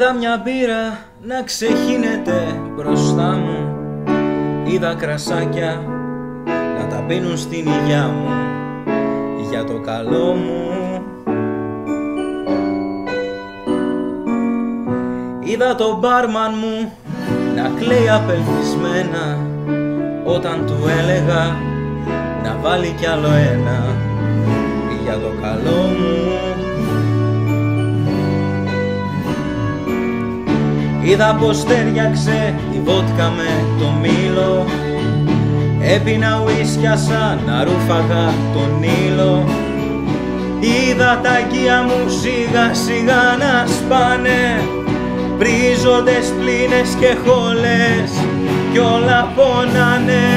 Είδα μια μπύρα να ξεχύνεται μπροστά μου. Είδα κρασάκια να τα πίνουν στην υγειά μου, για το καλό μου. Είδα τον μπάρμαν μου να κλαίει απελπισμένα όταν του έλεγα να βάλει κι άλλο ένα, για το καλό μου. Είδα πως τέριαξε η βότκα με το μήλο, έπινα ουίσκια σαν να ρούφαγα τον ήλο. Είδα τα αγκία μου σιγά σιγά να σπάνε, βρίζοντες πλήνες και χόλες κι όλα πονάνε.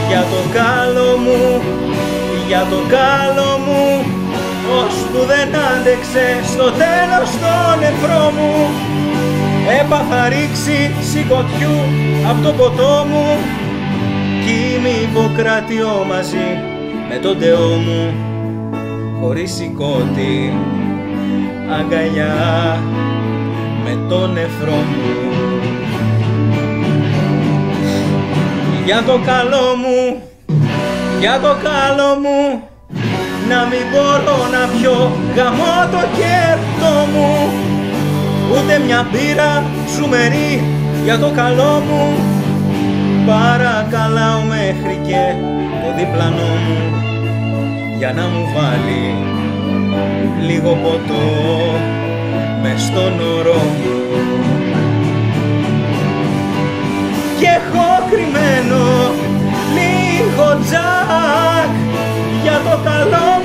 Για το καλό μου, για το καλό μου, ώσπου δεν άντεξε στο τέλος το νεφρό μου. Έπαθα ρήξη σηκωτιού απ' το ποτό μου κι είμαι Ιπποκράτιο μαζί με τον Θεό μου, χωρίς σηκώτη, αγκαλιά με τον νεφρό μου. Για το καλό μου, για το καλό μου, να μην μπορώ να πιω γαμώ το κέρτο μου. Ούτε μια μπύρα ζουμερή για το καλό μου, παρακαλάω μέχρι και το διπλανό μου για να μου βάλει λίγο ποτό μες στον ωρό μου. Κι έχω κρυμμένο λίγο τζακ για το καλό